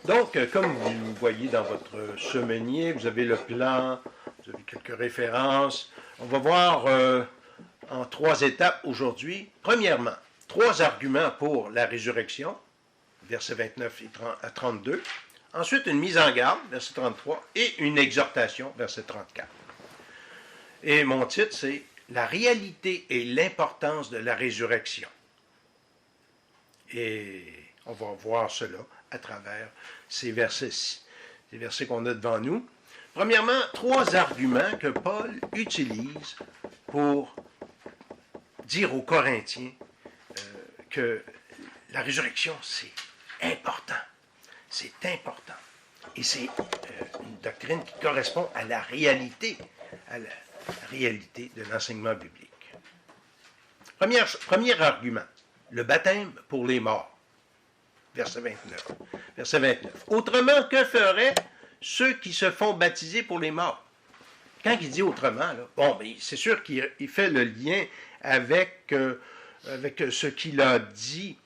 Donc, comme vous voyez dans votre semainier, vous avez le plan, vous avez quelques références. On va voir en 3 étapes aujourd'hui. Premièrement, 3 arguments pour la résurrection, versets 29 à 32. Ensuite, une mise en garde, verset 33, et une exhortation, verset 34. Et mon titre, c'est « La réalité et l'importance de la résurrection ». Et on va voir cela à travers ces versets-ci, ces versets qu'on a devant nous. Premièrement, 3 arguments que Paul utilise pour dire aux Corinthiens que la résurrection, c'est important. C'est important. Et c'est une doctrine qui correspond à la réalité de l'enseignement biblique. Premier argument, le baptême pour les morts. Verset 29. Verset 29. Autrement, que feraient ceux qui se font baptiser pour les morts? Quand il dit autrement, là, bon, c'est sûr qu'il fait le lien avec ce qu'il a dit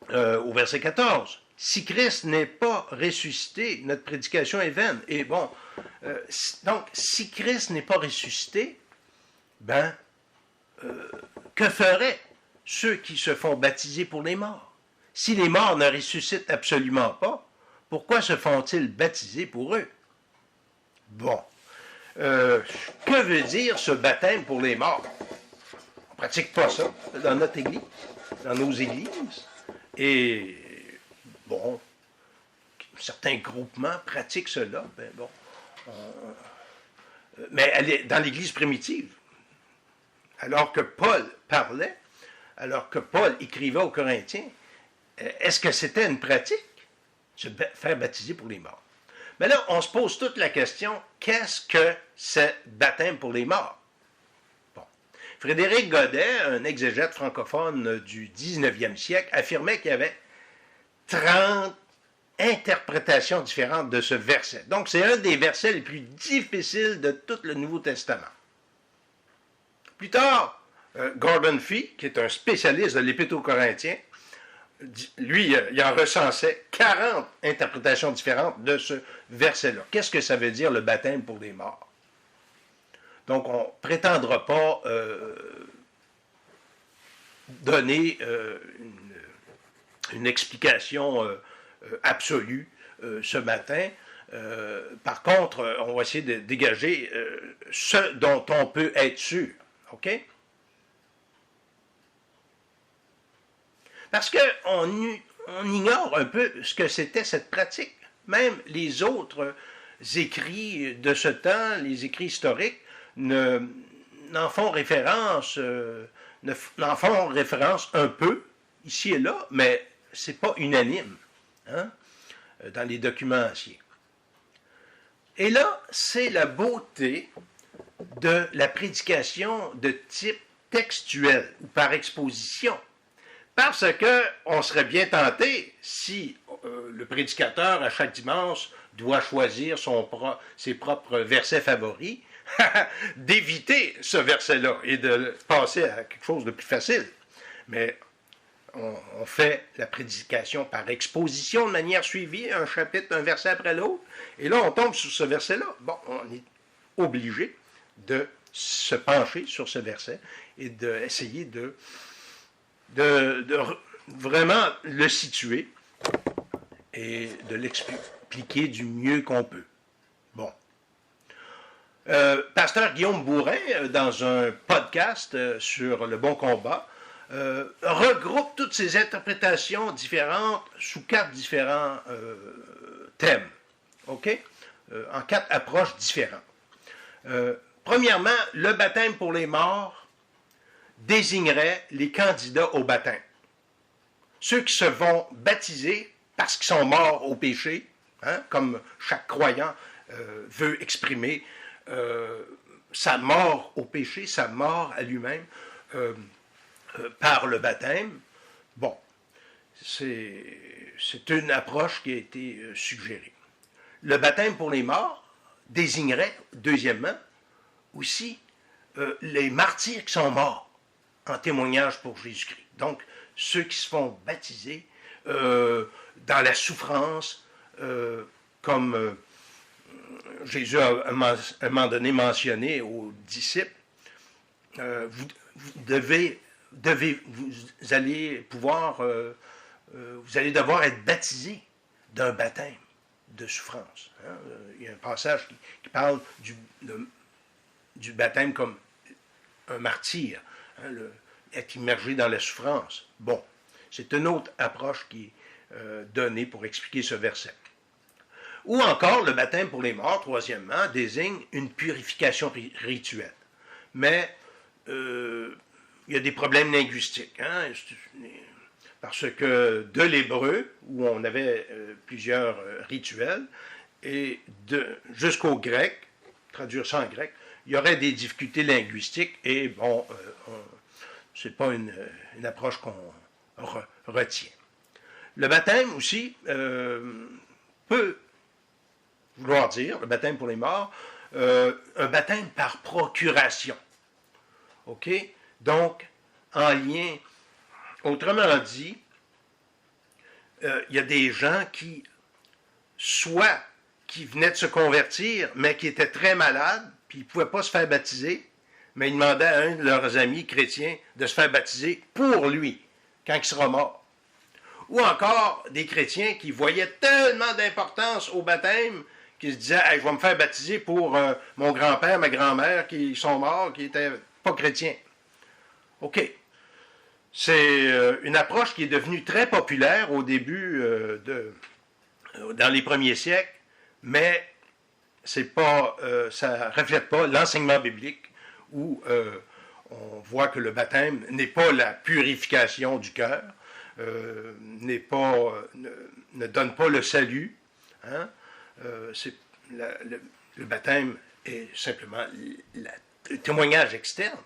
au verset 14. Si Christ n'est pas ressuscité, notre prédication est vaine. Et bon, donc, si Christ n'est pas ressuscité, que feraient ceux qui se font baptiser pour les morts? Si les morts ne ressuscitent absolument pas, pourquoi se font-ils baptiser pour eux? Bon, que veut dire ce baptême pour les morts? On ne pratique pas ça dans notre Église, dans nos églises. Et bon, certains groupements pratiquent cela. Mais dans l'Église primitive, alors que Paul parlait, alors que Paul écrivait aux Corinthiens, est-ce que c'était une pratique, se faire baptiser pour les morts? Mais là, on se pose toute la question, qu'est-ce que c'est baptême pour les morts? Bon. Frédéric Godet, un exégète francophone du 19e siècle, affirmait qu'il y avait 30 interprétations différentes de ce verset. Donc, c'est un des versets les plus difficiles de tout le Nouveau Testament. Plus tard, Gordon Fee, qui est un spécialiste de l'Épître aux Corinthiens, lui, il en recensait 40 interprétations différentes de ce verset-là. Qu'est-ce que ça veut dire, le baptême pour les morts? Donc, on ne prétendra pas donner une explication absolue ce matin. Par contre, on va essayer de dégager ce dont on peut être sûr. OK? Parce qu'on ignore un peu ce que c'était cette pratique. Même les autres écrits de ce temps, les écrits historiques, n'en font référence un peu, ici et là, mais ce n'est pas unanime dans les documents anciens. Et là, c'est la beauté de la prédication de type textuel ou par exposition. Parce qu'on serait bien tenté, si le prédicateur, à chaque dimanche, doit choisir ses propres versets favoris, d'éviter ce verset-là et de passer à quelque chose de plus facile. Mais on fait la prédication par exposition de manière suivie, un chapitre, un verset après l'autre, et là, on tombe sur ce verset-là. Bon, on est obligé de se pencher sur ce verset et d'essayer de vraiment le situer et de l'expliquer du mieux qu'on peut. Bon. Pasteur Guillaume Bourrin, dans un podcast sur le bon combat, regroupe toutes ces interprétations différentes sous 4 différents thèmes. OK? En 4 approches différentes. Premièrement, le baptême pour les morts désignerait les candidats au baptême. Ceux qui se vont baptiser parce qu'ils sont morts au péché, comme chaque croyant veut exprimer sa mort au péché, sa mort à lui-même par le baptême. Bon, c'est une approche qui a été suggérée. Le baptême pour les morts désignerait, deuxièmement, aussi les martyrs qui sont morts en témoignage pour Jésus-Christ. Donc, ceux qui se font baptiser dans la souffrance, comme Jésus a à un moment donné mentionné aux disciples, vous allez pouvoir, vous allez devoir être baptisés d'un baptême de souffrance. Hein? Il y a un passage qui parle du baptême comme un martyr, hein, être immergé dans la souffrance. Bon, c'est une autre approche qui est donnée pour expliquer ce verset. Ou encore, le baptême pour les morts, troisièmement, désigne une purification rituelle. Mais il y a des problèmes linguistiques, hein, parce que de l'hébreu, où on avait plusieurs rituels, et jusqu'au grec, traduire ça en grec, il y aurait des difficultés linguistiques, et bon, c'est pas une approche qu'on retient. Le baptême aussi peut vouloir dire, le baptême pour les morts, un baptême par procuration. OK? Donc, en lien, autrement dit, il y a des gens qui, soit qui venaient de se convertir, mais qui étaient très malades, puis ils ne pouvaient pas se faire baptiser, mais ils demandaient à un de leurs amis chrétiens de se faire baptiser pour lui, quand il sera mort. Ou encore des chrétiens qui voyaient tellement d'importance au baptême qu'ils se disaient hey, « je vais me faire baptiser pour mon grand-père, ma grand-mère qui sont morts, qui n'étaient pas chrétiens. » OK. C'est une approche qui est devenue très populaire au début, dans les premiers siècles, mais c'est pas, ça ne reflète pas l'enseignement biblique où on voit que le baptême n'est pas la purification du cœur, ne donne pas le salut. Hein? Le baptême est simplement le témoignage externe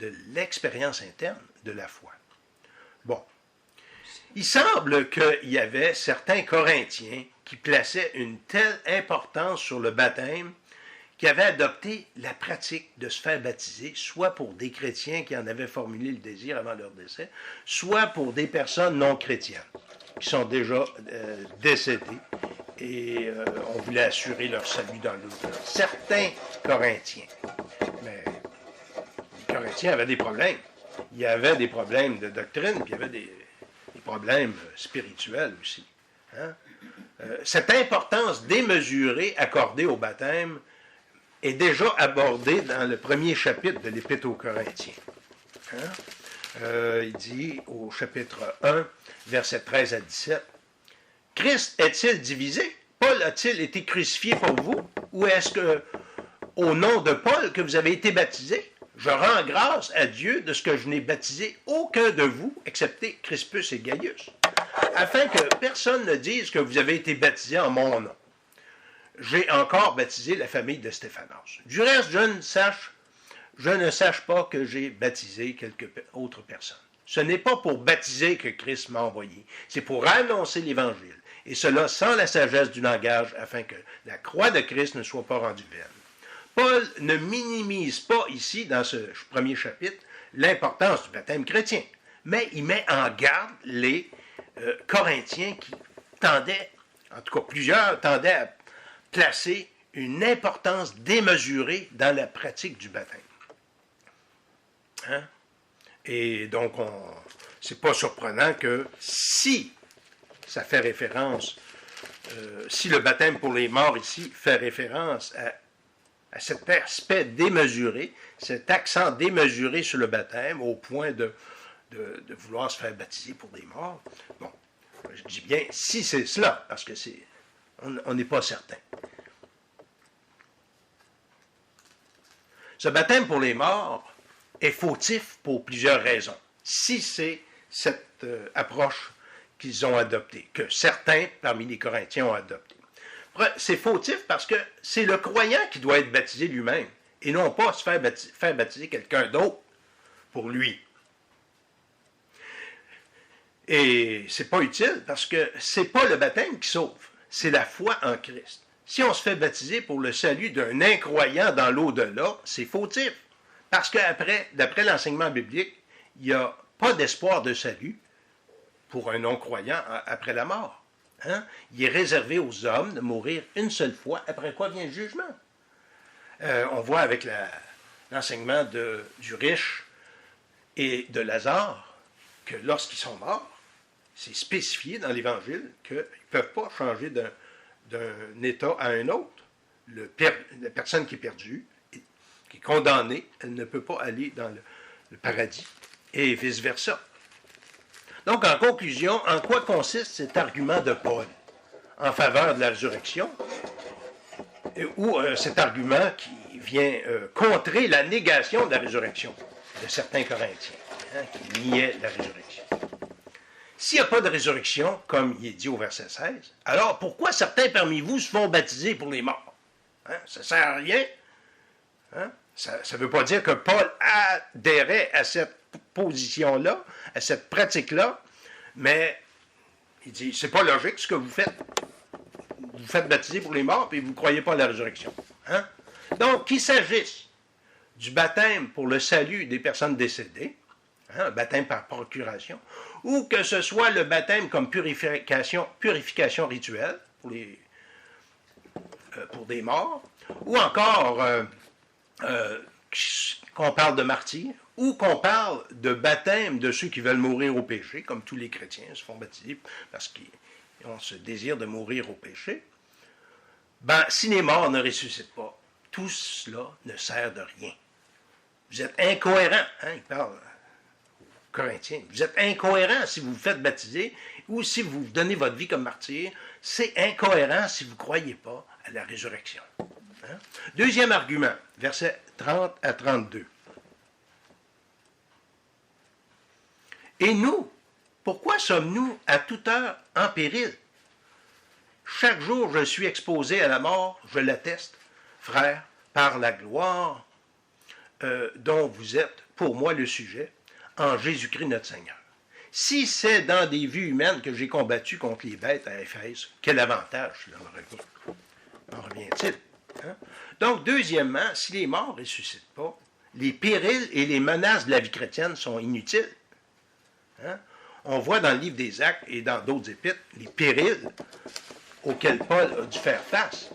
de l'expérience interne de la foi. Bon. Il semble qu'il y avait certains Corinthiens qui plaçaient une telle importance sur le baptême qu'ils avaient adopté la pratique de se faire baptiser, soit pour des chrétiens qui en avaient formulé le désir avant leur décès, soit pour des personnes non chrétiennes qui sont déjà décédées et on voulait assurer leur salut dans l'au-delà. Certains Corinthiens. Mais les Corinthiens avaient des problèmes. Il y avait des problèmes de doctrine, puis il y avait des problèmes spirituels aussi. Hein? Cette importance démesurée accordée au baptême est déjà abordée dans le premier chapitre de l'Épître aux Corinthiens. Hein? Il dit au chapitre 1, versets 13 à 17, « Christ est-il divisé? Paul a-t-il été crucifié pour vous? Ou est-ce que, au nom de Paul que vous avez été baptisé? Je rends grâce à Dieu de ce que je n'ai baptisé aucun de vous, excepté Crispus et Gaius, afin que personne ne dise que vous avez été baptisé en mon nom. J'ai encore baptisé la famille de Stéphanas. Du reste, je ne sache pas que j'ai baptisé quelque autre personne. Ce n'est pas pour baptiser que Christ m'a envoyé, c'est pour annoncer l'Évangile, et cela sans la sagesse du langage, afin que la croix de Christ ne soit pas rendue vaine. Paul ne minimise pas ici, dans ce premier chapitre, l'importance du baptême chrétien, mais il met en garde les Corinthiens qui tendaient, en tout cas plusieurs, tendaient à placer une importance démesurée dans la pratique du baptême. Hein? Et donc, c'est pas surprenant que si ça fait référence, si le baptême pour les morts ici fait référence à cet aspect démesuré, cet accent démesuré sur le baptême au point de vouloir se faire baptiser pour des morts. Bon, je dis bien si c'est cela, parce que on n'est pas certain. Ce baptême pour les morts est fautif pour plusieurs raisons. Si c'est cette approche qu'ils ont adoptée, que certains parmi les Corinthiens ont adoptée. C'est fautif parce que c'est le croyant qui doit être baptisé lui-même et non pas se faire baptiser quelqu'un d'autre pour lui. Et c'est pas utile parce que c'est pas le baptême qui sauve, c'est la foi en Christ. Si on se fait baptiser pour le salut d'un incroyant dans l'au-delà, c'est fautif. Parce qu'après, d'après l'enseignement biblique, il n'y a pas d'espoir de salut pour un non-croyant après la mort. Hein? Il est réservé aux hommes de mourir une seule fois, après quoi vient le jugement. On voit avec l'enseignement du riche et de Lazare que lorsqu'ils sont morts, c'est spécifié dans l'Évangile qu'ils ne peuvent pas changer d'un état à un autre. La personne qui est perdue, qui est condamnée, elle ne peut pas aller dans le paradis et vice-versa. Donc, en conclusion, en quoi consiste cet argument de Paul en faveur de la résurrection, ou cet argument qui vient contrer la négation de la résurrection de certains Corinthiens, hein, qui niaient la résurrection. S'il n'y a pas de résurrection, comme il est dit au verset 16, alors pourquoi certains parmi vous se font baptiser pour les morts? Hein, ça ne sert à rien. Hein? Ça ne veut pas dire que Paul adhérait à cette position-là, à cette pratique-là, mais il dit, c'est pas logique ce que vous faites. Vous faites baptiser pour les morts, puis vous ne croyez pas à la résurrection. Hein? Donc, qu'il s'agisse du baptême pour le salut des personnes décédées, hein, un baptême par procuration, ou que ce soit le baptême comme purification rituelle pour des morts, ou encore qu'on parle de martyrs, ou qu'on parle de baptême de ceux qui veulent mourir au péché, comme tous les chrétiens se font baptiser parce qu'ils ont ce désir de mourir au péché, ben, si les morts ne ressuscitent pas, tout cela ne sert de rien. Vous êtes incohérents, hein, il parle aux Corinthiens, vous êtes incohérents si vous vous faites baptiser ou si vous donnez votre vie comme martyr, c'est incohérent si vous ne croyez pas à la résurrection. Hein? Deuxième argument, versets 30 à 32. Et nous, pourquoi sommes-nous à toute heure en péril? Chaque jour, je suis exposé à la mort, je l'atteste, frère, par la gloire dont vous êtes pour moi le sujet, en Jésus-Christ notre Seigneur. Si c'est dans des vues humaines que j'ai combattu contre les bêtes à Éphèse, quel avantage cela en revient-il? Hein? Donc, deuxièmement, si les morts ne ressuscitent pas, les périls et les menaces de la vie chrétienne sont inutiles. Hein? On voit dans le livre des Actes et dans d'autres épîtres les périls auxquels Paul a dû faire face.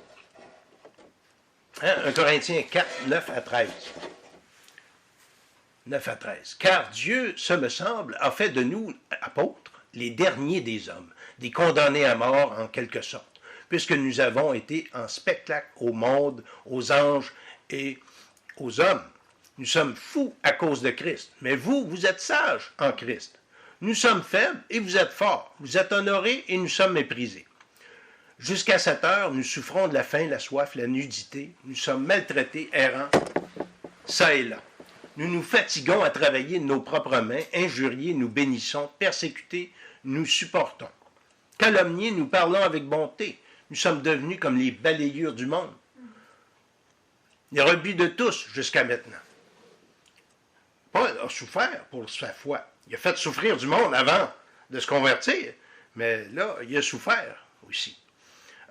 Hein? 1 Corinthiens 4, 9 à 13. 9 à 13. Car Dieu, ce me semble, a fait de nous, apôtres, les derniers des hommes, des condamnés à mort en quelque sorte, puisque nous avons été en spectacle au monde, aux anges et aux hommes. Nous sommes fous à cause de Christ, mais vous, vous êtes sages en Christ. Nous sommes faibles et vous êtes forts. Vous êtes honorés et nous sommes méprisés. Jusqu'à cette heure, nous souffrons de la faim, la soif, la nudité. Nous sommes maltraités, errants, ça et là. Nous nous fatiguons à travailler de nos propres mains, injuriés, nous bénissons, persécutés, nous supportons. Calomniés, nous parlons avec bonté. Nous sommes devenus comme les balayures du monde. Les rebuts de tous jusqu'à maintenant. Paul a souffert pour sa foi. Il a fait souffrir du monde avant de se convertir, mais là, il a souffert aussi.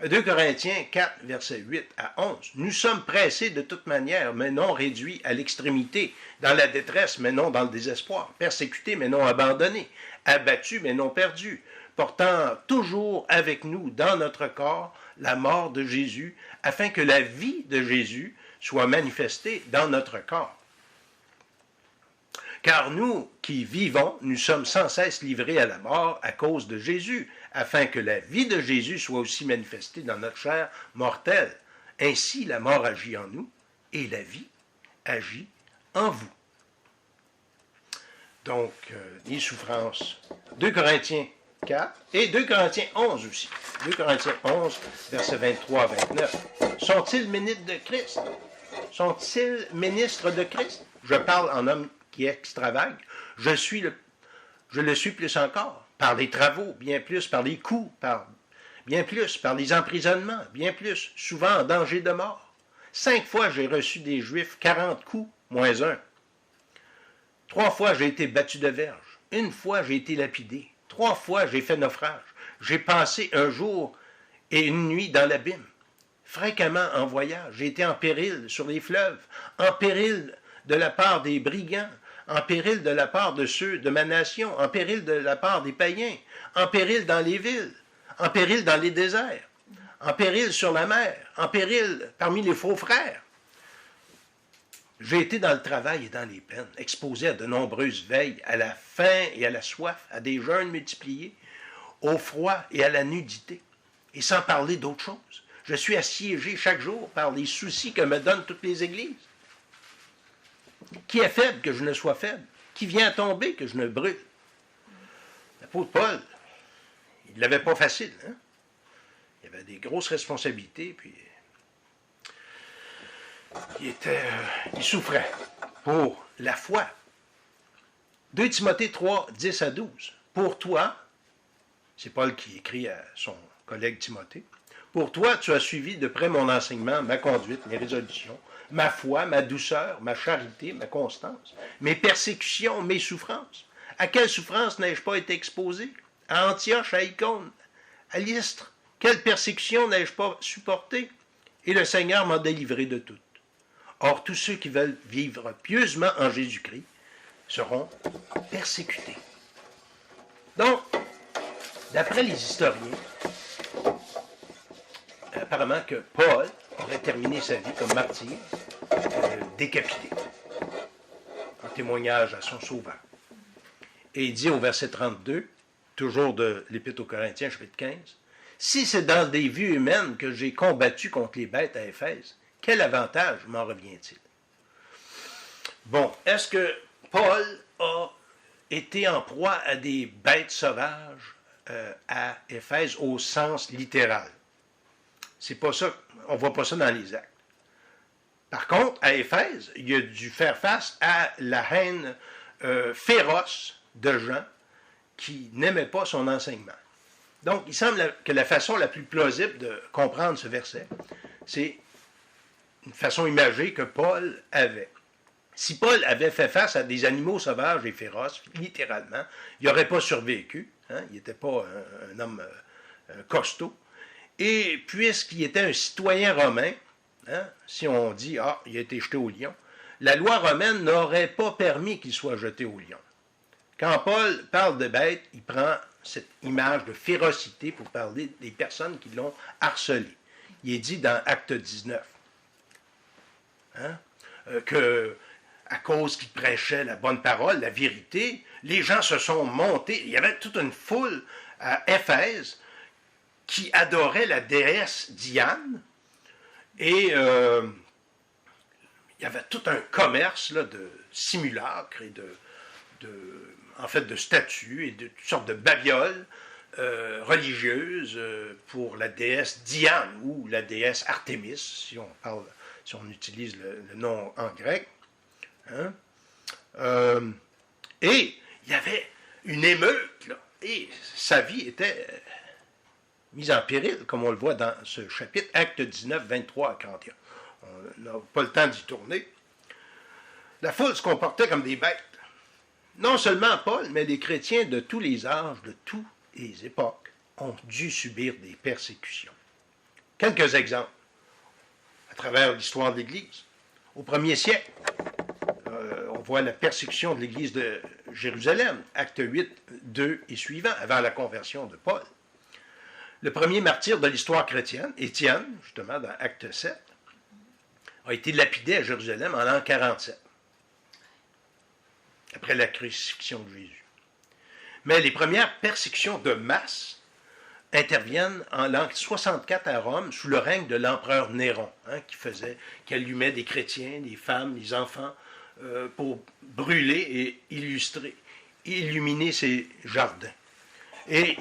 2 Corinthiens 4, versets 8 à 11. Nous sommes pressés de toute manière, mais non réduits à l'extrémité, dans la détresse, mais non dans le désespoir, persécutés, mais non abandonnés, abattus, mais non perdus, portant toujours avec nous dans notre corps la mort de Jésus, afin que la vie de Jésus soit manifestée dans notre corps. Car nous qui vivons, nous sommes sans cesse livrés à la mort à cause de Jésus, afin que la vie de Jésus soit aussi manifestée dans notre chair mortelle. Ainsi, la mort agit en nous et la vie agit en vous. Donc, les souffrances. 2 Corinthiens 4 et 2 Corinthiens 11 aussi. 2 Corinthiens 11, versets 23 à 29. Sont-ils ministres de Christ? Sont-ils ministres de Christ? Je parle en homme qui extravague. Je le suis plus encore, par les travaux, bien plus par les coups, bien plus par les emprisonnements, bien plus, souvent en danger de mort. 5 fois j'ai reçu des Juifs 40 coups, moins 1. 3 fois j'ai été battu de verge. 1 fois j'ai été lapidé. 3 fois j'ai fait naufrage. J'ai passé un jour et une nuit dans l'abîme. Fréquemment en voyage, j'ai été en péril sur les fleuves, en péril de la part des brigands, en péril de la part de ceux de ma nation, en péril de la part des païens, en péril dans les villes, en péril dans les déserts, en péril sur la mer, en péril parmi les faux frères. J'ai été dans le travail et dans les peines, exposé à de nombreuses veilles, à la faim et à la soif, à des jeûnes multipliés, au froid et à la nudité, et sans parler d'autre chose. Je suis assiégé chaque jour par les soucis que me donnent toutes les églises. Qui est faible que je ne sois faible? Qui vient à tomber que je ne brûle? L'apôtre Paul, il ne l'avait pas facile. Hein? Il avait des grosses responsabilités, puis il souffrait pour la foi. 2 Timothée 3, 10 à 12. Pour toi, c'est Paul qui écrit à son collègue Timothée, pour toi, tu as suivi de près mon enseignement, ma conduite, mes résolutions, ma foi, ma douceur, ma charité, ma constance, mes persécutions, mes souffrances. À quelle souffrance n'ai-je pas été exposé? À Antioche, à Icône, à Lystre. Quelle persécution n'ai-je pas supportée? Et le Seigneur m'a délivré de toutes. Or, tous ceux qui veulent vivre pieusement en Jésus-Christ seront persécutés. Donc, d'après les historiens, apparemment que Paul aurait terminé sa vie comme martyr, décapité, en témoignage à son sauveur. Et il dit au verset 32, toujours de l'Épître aux Corinthiens, chapitre 15, « Si c'est dans des vues humaines que j'ai combattu contre les bêtes à Éphèse, quel avantage m'en revient-il? » Bon, est-ce que Paul a été en proie à des bêtes sauvages à Éphèse au sens littéral? C'est pas ça, on ne voit pas ça dans les actes. Par contre, à Éphèse, il a dû faire face à la haine féroce de gens qui n'aimaient pas son enseignement. Donc, il semble que la façon la plus plausible de comprendre ce verset, c'est une façon imagée que Paul avait. Si Paul avait fait face à des animaux sauvages et féroces, littéralement, il n'aurait pas survécu. Hein, il n'était pas un homme costaud. Et puisqu'il était un citoyen romain, hein, si on dit « Ah, il a été jeté au lion », la loi romaine n'aurait pas permis qu'il soit jeté au lion. Quand Paul parle de bêtes, il prend cette image de férocité pour parler des personnes qui l'ont harcelé. Il est dit dans Acte 19 hein, que, à cause qu'il prêchait la bonne parole, la vérité, les gens se sont montés. Il y avait toute une foule à Éphèse qui adorait la déesse Diane, et il y avait tout un commerce là, de simulacres et en fait, de statues et de toutes sortes de babioles religieuses pour la déesse Diane ou la déesse Artémis, si on utilise le nom en grec. Hein? Et il y avait une émeute, là, et sa vie était mise en péril, comme on le voit dans ce chapitre, Acte 19, 23 à 41. On n'a pas le temps d'y tourner. La foule se comportait comme des bêtes. Non seulement Paul, mais les chrétiens de tous les âges, de toutes les époques, ont dû subir des persécutions. Quelques exemples à travers l'histoire de l'Église. Au 1er siècle, on voit la persécution de l'Église de Jérusalem, Acte 8, 2 et suivant, avant la conversion de Paul. Le premier martyr de l'histoire chrétienne, Étienne, justement dans Acte 7, a été lapidé à Jérusalem en l'an 47, après la crucifixion de Jésus. Mais les premières persécutions de masse interviennent en l'an 64 à Rome, sous le règne de l'empereur Néron, hein, qui allumait des chrétiens, des femmes, des enfants, pour brûler et illuminer ses jardins. Et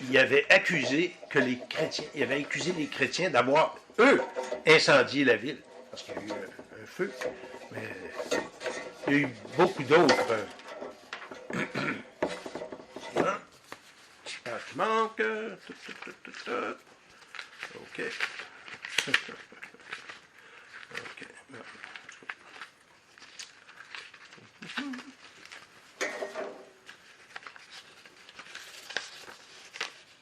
il avait accusé les chrétiens d'avoir, eux, incendié la ville, parce qu'il y a eu un feu. Mais il y a eu beaucoup d'autres. Hein? Je manque. OK. OK.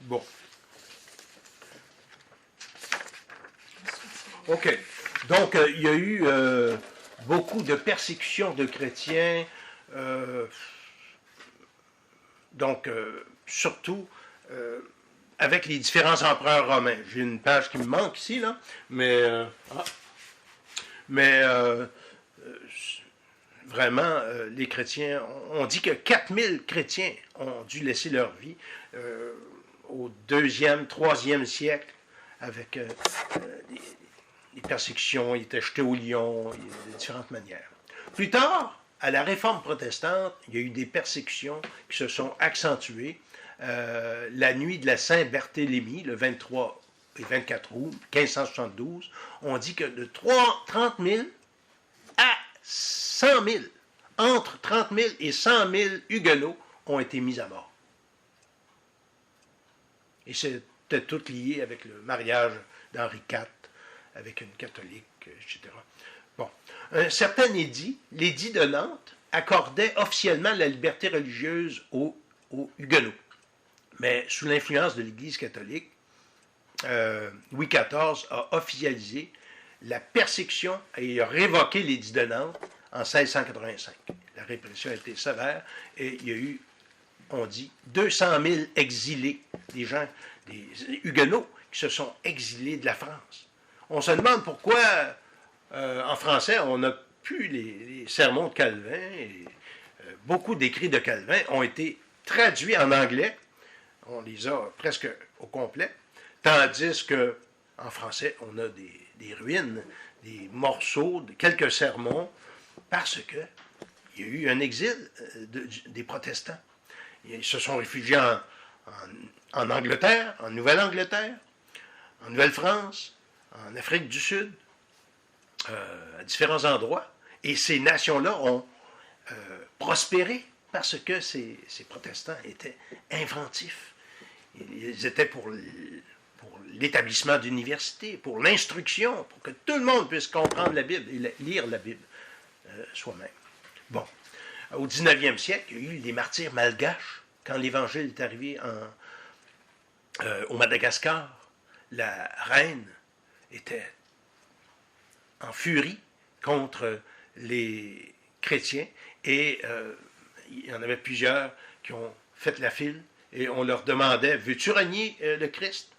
Bon. OK. Donc, il y a eu beaucoup de persécutions de chrétiens, surtout avec les différents empereurs romains. J'ai une page qui me manque ici, là, mais vraiment, les chrétiens, on dit que 4000 chrétiens ont dû laisser leur vie au 2e, 3e siècle, avec les persécutions, ils étaient jetés au lion, de différentes manières. Plus tard, à la Réforme protestante, il y a eu des persécutions qui se sont accentuées. La nuit de la Saint-Barthélemy, le 23 et 24 août 1572, on dit que de 30 000 à 100 000, entre 30 000 et 100 000 huguenots ont été mis à mort. Et c'était tout lié avec le mariage d'Henri IV, avec une catholique, etc. Bon. Un certain édit, l'édit de Nantes, accordait officiellement la liberté religieuse aux huguenots. Mais sous l'influence de l'Église catholique, Louis XIV a officialisé la persécution et a révoqué l'édit de Nantes en 1685. La répression a été sévère et il y a eu, on dit, 200 000 exilés, des gens, des huguenots qui se sont exilés de la France. On se demande pourquoi, en français, on n'a plus les sermons de Calvin et beaucoup d'écrits de Calvin ont été traduits en anglais. On les a presque au complet. Tandis qu'en français, on a des ruines, des morceaux, quelques sermons, parce qu'il y a eu un exil des protestants. Ils se sont réfugiés en Angleterre, en Nouvelle-Angleterre, en Nouvelle-France, en Afrique du Sud, à différents endroits. Et ces nations-là ont prospéré parce que ces protestants étaient inventifs. Ils étaient pour l'établissement d'universités, pour l'instruction, pour que tout le monde puisse comprendre la Bible et lire la Bible soi-même. Bon. Au 19e siècle, il y a eu les martyrs malgaches. Quand l'Évangile est arrivé au Madagascar, la reine était en furie contre les chrétiens et il y en avait plusieurs qui ont fait la file et on leur demandait « Veux-tu renier le Christ ?»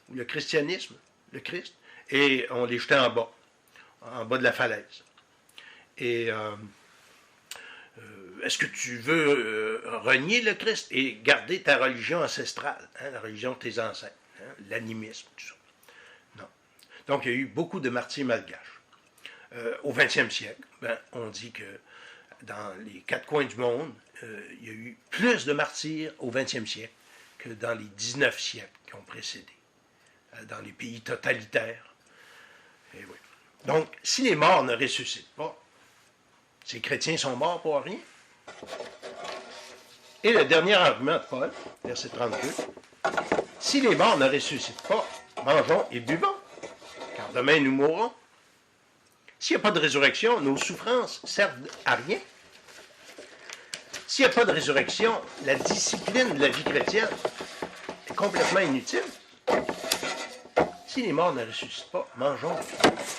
ou le christianisme, le Christ, et on les jetait en bas de la falaise. Et est-ce que tu veux renier le Christ et garder ta religion ancestrale, hein, la religion de tes ancêtres, hein, l'animisme, tout ça? Non. Donc, il y a eu beaucoup de martyrs malgaches. Au 20e siècle, on dit que dans les 4 coins du monde, il y a eu plus de martyrs au 20e siècle que dans les 19 siècles qui ont précédé, dans les pays totalitaires. Et oui. Donc, si les morts ne ressuscitent pas, ces chrétiens sont morts pour rien. Et le dernier argument de Paul, verset 32, si les morts ne ressuscitent pas, mangeons et buvons, car demain nous mourrons. S'il n'y a pas de résurrection, nos souffrances servent à rien. S'il n'y a pas de résurrection, la discipline de la vie chrétienne est complètement inutile. Si les morts ne ressuscitent pas, mangeons,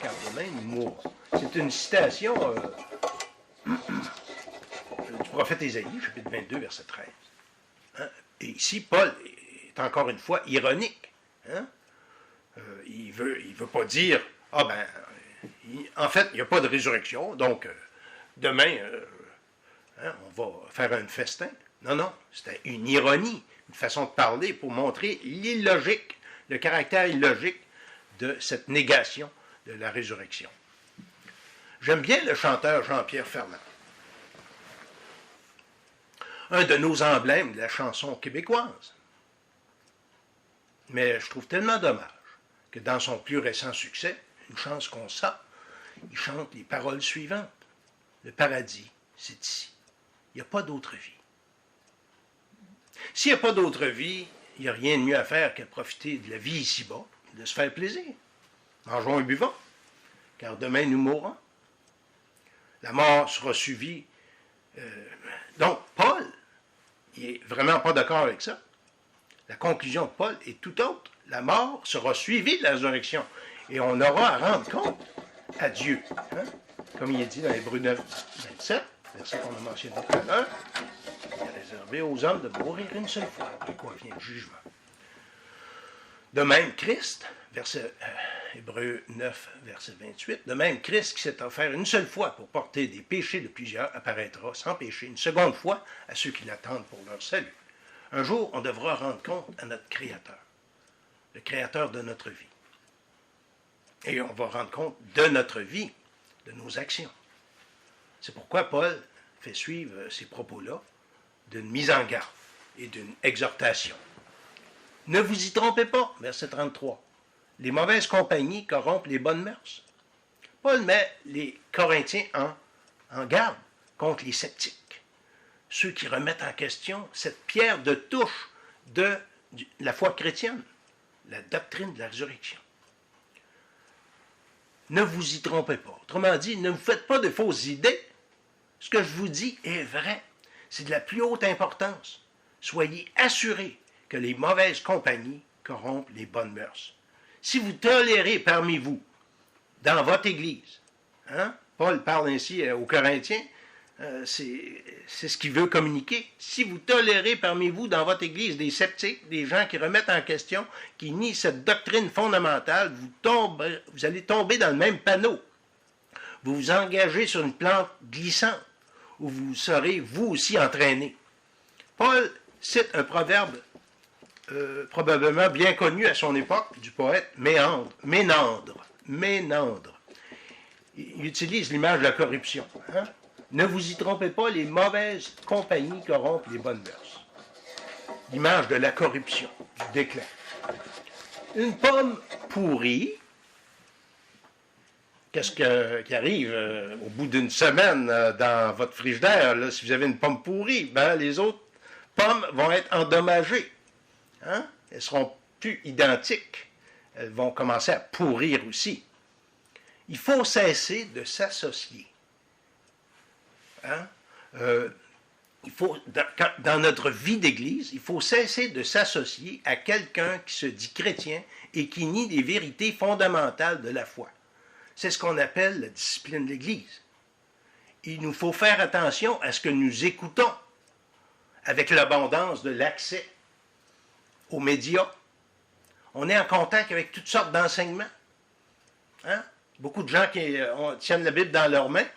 car demain nous mourrons. C'est une citation du prophète Ésaïe, chapitre 22, verset 13. Hein? Et ici, Paul est encore une fois ironique. Hein? Il veut pas dire, en fait, il n'y a pas de résurrection, donc demain, on va faire un festin. Non, non, c'était une ironie, une façon de parler pour montrer l'illogique, le caractère illogique de cette négation de la résurrection. J'aime bien le chanteur Jean-Pierre Ferland. Un de nos emblèmes de la chanson québécoise. Mais je trouve tellement dommage que dans son plus récent succès, Une chance qu'on sent, il chante les paroles suivantes. Le paradis, c'est ici. Il n'y a pas d'autre vie. S'il n'y a pas d'autre vie, il n'y a rien de mieux à faire qu'à profiter de la vie ici-bas, de se faire plaisir. Mangeons et buvons, car demain nous mourrons. La mort sera suivie. Donc, Paul, il n'est vraiment pas d'accord avec ça. La conclusion de Paul est tout autre. La mort sera suivie de la résurrection. Et on aura à rendre compte à Dieu. Hein? Comme il est dit dans Hébreux 9, 27, verset qu'on a mentionné tout à l'heure, il est réservé aux hommes de mourir une seule fois, après quoi vient le jugement. De même Christ, Hébreux 9, verset 28, de même Christ qui s'est offert une seule fois pour porter des péchés de plusieurs apparaîtra sans péché une seconde fois à ceux qui l'attendent pour leur salut. Un jour, on devra rendre compte à notre Créateur, le Créateur de notre vie. Et on va rendre compte de notre vie, de nos actions. C'est pourquoi Paul fait suivre ces propos-là d'une mise en garde et d'une exhortation. Ne vous y trompez pas, verset 33. Les mauvaises compagnies corrompent les bonnes mœurs. Paul met les Corinthiens en garde contre les sceptiques, ceux qui remettent en question cette pierre de touche de la foi chrétienne, la doctrine de la résurrection. Ne vous y trompez pas. Autrement dit, ne vous faites pas de fausses idées. Ce que je vous dis est vrai. C'est de la plus haute importance. Soyez assurés que les mauvaises compagnies corrompent les bonnes mœurs. Si vous tolérez parmi vous, dans votre Église, Paul parle ainsi aux Corinthiens, c'est ce qu'il veut communiquer. Si vous tolérez parmi vous, dans votre Église, des sceptiques, des gens qui remettent en question, qui nient cette doctrine fondamentale, vous allez tomber dans le même panneau. Vous vous engagez sur une plante glissante, où vous serez vous aussi entraîné. Paul cite un proverbe probablement bien connu à son époque, du poète Ménandre. Il utilise l'image de la corruption. Ne vous y trompez pas, les mauvaises compagnies corrompent les bonnes mœurs. L'image de la corruption, du déclin. Une pomme pourrie, qu'est-ce qui arrive au bout d'une semaine dans votre frigidaire, là, si vous avez une pomme pourrie, les autres pommes vont être endommagées. Elles ne seront plus identiques. Elles vont commencer à pourrir aussi. Il faut cesser de s'associer. Dans notre vie d'Église, il faut cesser de s'associer à quelqu'un qui se dit chrétien et qui nie les vérités fondamentales de la foi. C'est ce qu'on appelle la discipline de l'Église. Il nous faut faire attention à ce que nous écoutons avec l'abondance de l'accès aux médias. On est en contact avec toutes sortes d'enseignements. Beaucoup de gens qui tiennent la Bible dans leurs mains.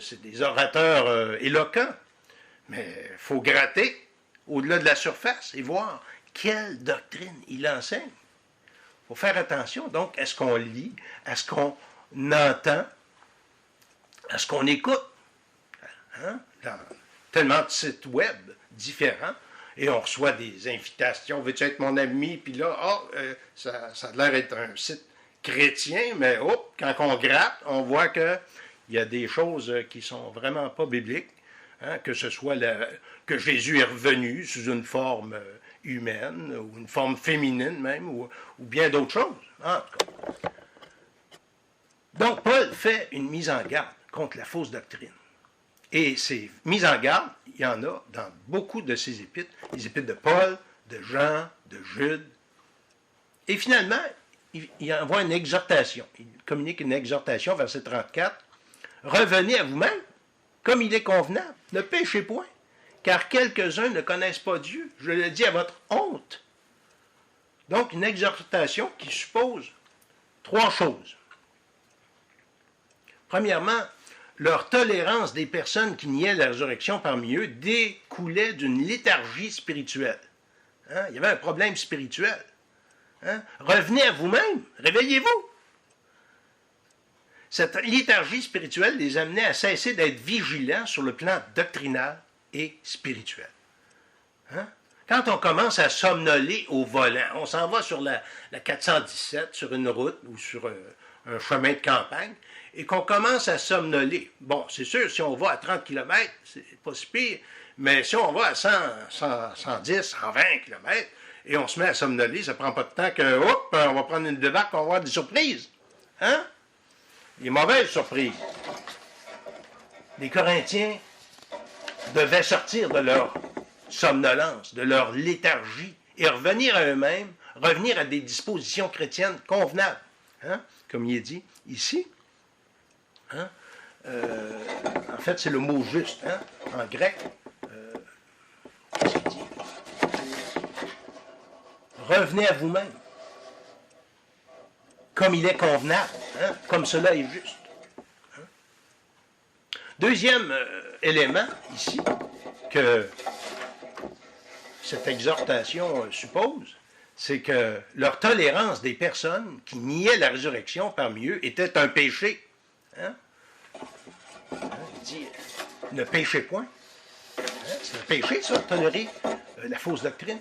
C'est des orateurs éloquents. Mais il faut gratter au-delà de la surface et voir quelle doctrine il enseigne. Il faut faire attention, donc, à ce qu'on lit, à ce qu'on entend, à ce qu'on écoute. Dans tellement de sites web différents, et on reçoit des invitations. Veux-tu être mon ami? Puis là, ça a l'air d'être un site chrétien, mais quand on gratte, on voit qu'il y a des choses qui ne sont vraiment pas bibliques, que ce soit que Jésus est revenu sous une forme humaine, ou une forme féminine même, ou bien d'autres choses. En tout cas. Donc, Paul fait une mise en garde contre la fausse doctrine. Et ces mises en garde, il y en a dans beaucoup de ces épîtres, les épîtres de Paul, de Jean, de Jude. Et finalement, il envoie une exhortation. Il communique une exhortation, verset 34. « Revenez à vous-même, comme il est convenable. Ne péchez point, car quelques-uns ne connaissent pas Dieu. Je le dis à votre honte. » Donc, une exhortation qui suppose trois choses. Premièrement, leur tolérance des personnes qui niaient la résurrection parmi eux découlait d'une léthargie spirituelle. Il y avait un problème spirituel. Revenez à vous-même, réveillez-vous. Cette léthargie spirituelle les amenait à cesser d'être vigilants sur le plan doctrinal et spirituel. Quand on commence à somnoler au volant, on s'en va sur la 417, sur une route ou sur un chemin de campagne, et qu'on commence à somnoler. Bon, c'est sûr, si on va à 30 km, c'est pas si pire, mais si on va à 110, 120 km, et on se met à somnoler, ça prend pas de temps que, on va prendre une débarque, on va avoir des surprises. Des mauvaises surprises. Les Corinthiens devaient sortir de leur somnolence, de leur léthargie, et revenir à eux-mêmes, revenir à des dispositions chrétiennes convenables. Comme il est dit ici. En fait, c'est le mot juste, en grec. Qu'est-ce qu'il dit? revenez à vous-même, comme il est convenable, hein, comme cela est juste. Hein. Deuxième élément ici que cette exhortation suppose, c'est que leur tolérance des personnes qui niaient la résurrection parmi eux était un péché. Hein? Il dit, ne péchez point. Hein? C'est un péché, ça, tolérer la fausse doctrine.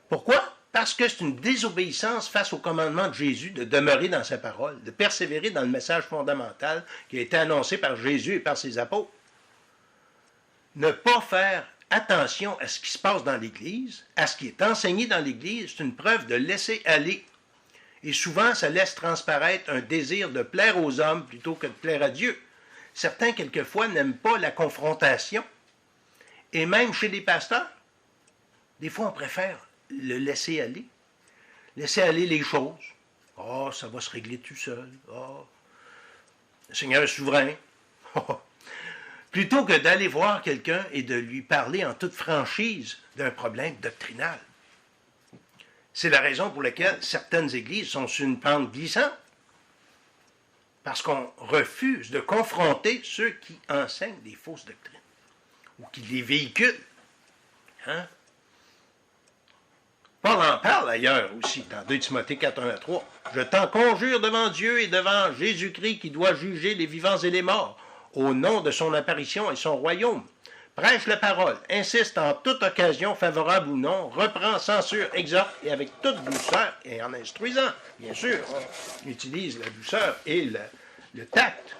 Pourquoi? Parce que c'est une désobéissance face au commandement de Jésus de demeurer dans sa parole, de persévérer dans le message fondamental qui a été annoncé par Jésus et par ses apôtres. Ne pas faire attention à ce qui se passe dans l'Église, à ce qui est enseigné dans l'Église, c'est une preuve de laisser aller. Et souvent, ça laisse transparaître un désir de plaire aux hommes plutôt que de plaire à Dieu. Certains, quelquefois, n'aiment pas la confrontation. Et même chez les pasteurs, des fois, on préfère le laisser aller. Laisser aller les choses. Oh, ça va se régler tout seul. Oh, le Seigneur est souverain. Plutôt que d'aller voir quelqu'un et de lui parler en toute franchise d'un problème doctrinal. C'est la raison pour laquelle certaines églises sont sur une pente glissante. Parce qu'on refuse de confronter ceux qui enseignent des fausses doctrines ou qui les véhiculent. Hein? Paul en parle ailleurs aussi, dans 2 Timothée 4, 1 à 3. « Je t'en conjure devant Dieu et devant Jésus-Christ qui doit juger les vivants et les morts, au nom de son apparition et son royaume. Prêche la parole, insiste en toute occasion, favorable ou non, reprend, censure, exhorte, et avec toute douceur, et en instruisant, bien sûr, on utilise la douceur et le tact.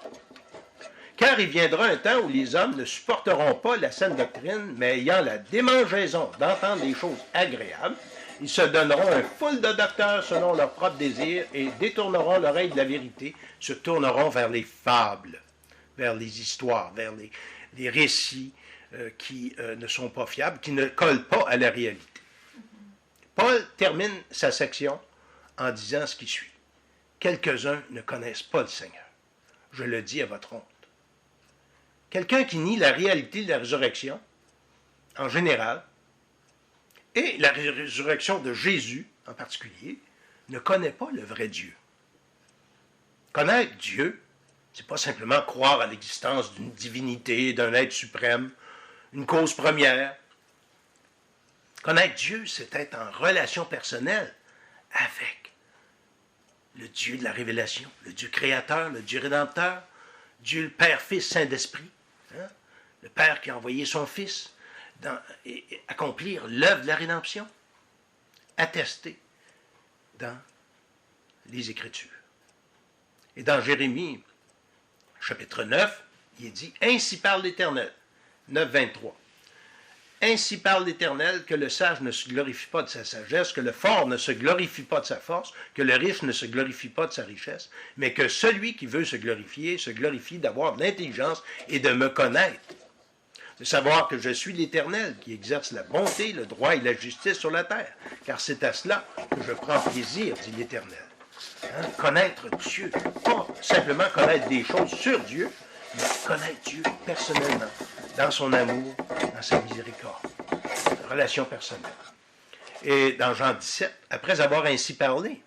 Car il viendra un temps où les hommes ne supporteront pas la saine doctrine, mais ayant la démangeaison d'entendre des choses agréables, ils se donneront un foule de docteurs selon leurs propres désirs et détourneront l'oreille de la vérité, se tourneront vers les fables, vers les histoires, vers les récits qui ne sont pas fiables, qui ne collent pas à la réalité. Paul termine sa section en disant ce qui suit. Quelques-uns ne connaissent pas le Seigneur. Je le dis à votre honte. Quelqu'un qui nie la réalité de la résurrection, en général, et la résurrection de Jésus, en particulier, ne connaît pas le vrai Dieu. Connaître Dieu, c'est pas simplement croire à l'existence d'une divinité, d'un être suprême, une cause première. Connaître Dieu, c'est être en relation personnelle avec le Dieu de la révélation, le Dieu créateur, le Dieu rédempteur, Dieu le Père, Fils, Saint-Esprit, hein? Le Père qui a envoyé son Fils et accomplir l'œuvre de la rédemption, attestée dans les Écritures. Et dans Jérémie, chapitre 9, il est dit « Ainsi parle l'Éternel ». 9, 23. « Ainsi parle l'Éternel, que le sage ne se glorifie pas de sa sagesse, que le fort ne se glorifie pas de sa force, que le riche ne se glorifie pas de sa richesse, mais que celui qui veut se glorifie d'avoir de l'intelligence et de me connaître, de savoir que je suis l'Éternel, qui exerce la bonté, le droit et la justice sur la terre, car c'est à cela que je prends plaisir, dit l'Éternel. » Hein? Connaître Dieu, pas simplement connaître des choses sur Dieu, mais connaître Dieu personnellement, dans son amour, dans sa miséricorde, relation personnelle. Et dans Jean 17, après avoir ainsi parlé,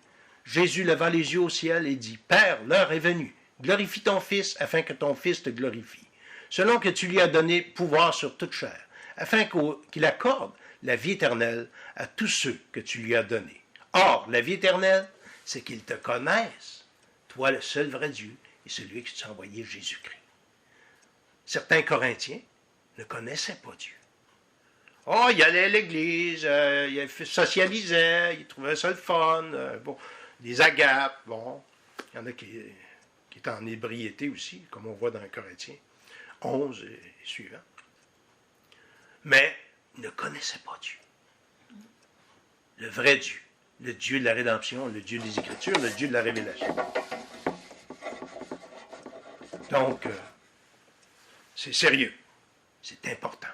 Jésus leva les yeux au ciel et dit, « Père, l'heure est venue, glorifie ton Fils, afin que ton Fils te glorifie, selon que tu lui as donné pouvoir sur toute chair, afin qu'il accorde la vie éternelle à tous ceux que tu lui as donnés. Or, la vie éternelle, c'est qu'ils te connaissent, toi le seul vrai Dieu, et celui que tu as envoyé, Jésus-Christ. » Certains Corinthiens ne connaissaient pas Dieu. Oh, il allait à l'église, il socialisait, il trouvait ça le fun, bon, des agapes, bon. Il y en a qui étaient en ébriété aussi, comme on voit dans Corinthiens 11 et suivant. Mais ils ne connaissaient pas Dieu. Le vrai Dieu, le Dieu de la rédemption, le Dieu des Écritures, le Dieu de la révélation. Donc, c'est sérieux, c'est important.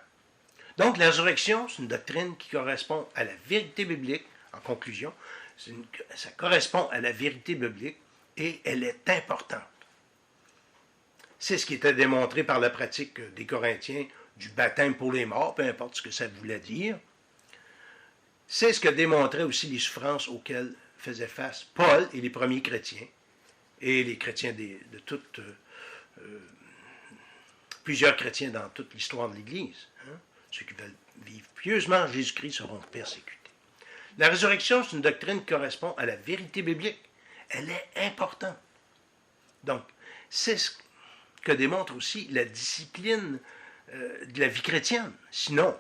Donc, la résurrection, c'est une doctrine qui correspond à la vérité biblique, en conclusion, ça correspond à la vérité biblique et elle est importante. C'est ce qui était démontré par la pratique des Corinthiens du baptême pour les morts, peu importe ce que ça voulait dire. C'est ce que démontraient aussi les souffrances auxquelles faisaient face Paul et les premiers chrétiens, et les chrétiens de toutes, plusieurs chrétiens dans toute l'histoire de l'Église. Hein? Ceux qui veulent vivre pieusement en Jésus-Christ seront persécutés. La résurrection, c'est une doctrine qui correspond à la vérité biblique. Elle est importante. Donc, c'est ce que démontre aussi la discipline de la vie chrétienne. Sinon,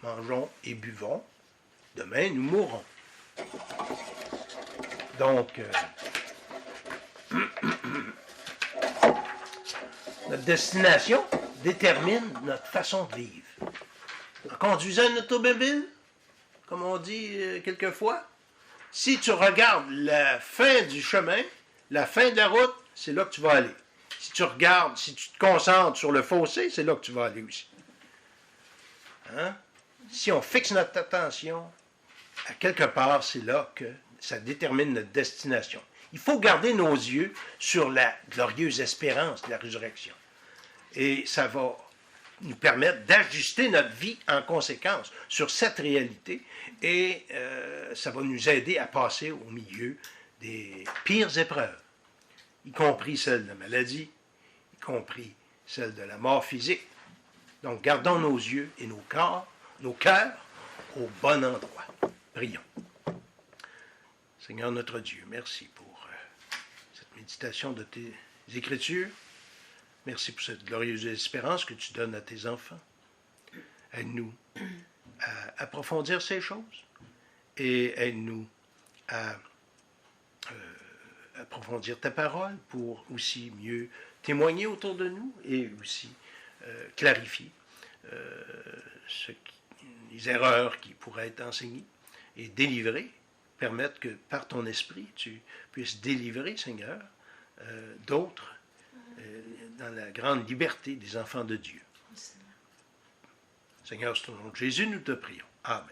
mangeons et buvons, demain nous mourrons. Donc, notre destination détermine notre façon de vivre. En conduisant une automobile, comme on dit quelquefois, si tu regardes la fin du chemin, la fin de la route, c'est là que tu vas aller. Si tu regardes, si tu te concentres sur le fossé, c'est là que tu vas aller aussi. Hein? Si on fixe notre attention à quelque part, c'est là que ça détermine notre destination. Il faut garder nos yeux sur la glorieuse espérance de la résurrection. Et ça va nous permettre d'ajuster notre vie en conséquence sur cette réalité et ça va nous aider à passer au milieu des pires épreuves, y compris celle de la maladie, y compris celle de la mort physique. Donc, gardons nos yeux et nos cœurs au bon endroit. Prions. Seigneur notre Dieu, merci pour cette méditation de tes Écritures. Merci pour cette glorieuse espérance que tu donnes à tes enfants. Aide-nous à approfondir ces choses et aide-nous à approfondir ta parole pour aussi mieux témoigner autour de nous et aussi clarifier les erreurs qui pourraient être enseignées et délivrer, permettre que par ton esprit tu puisses délivrer, Seigneur, d'autres dans la grande liberté des enfants de Dieu. Seigneur, c'est au nom de Jésus, nous te prions. Amen.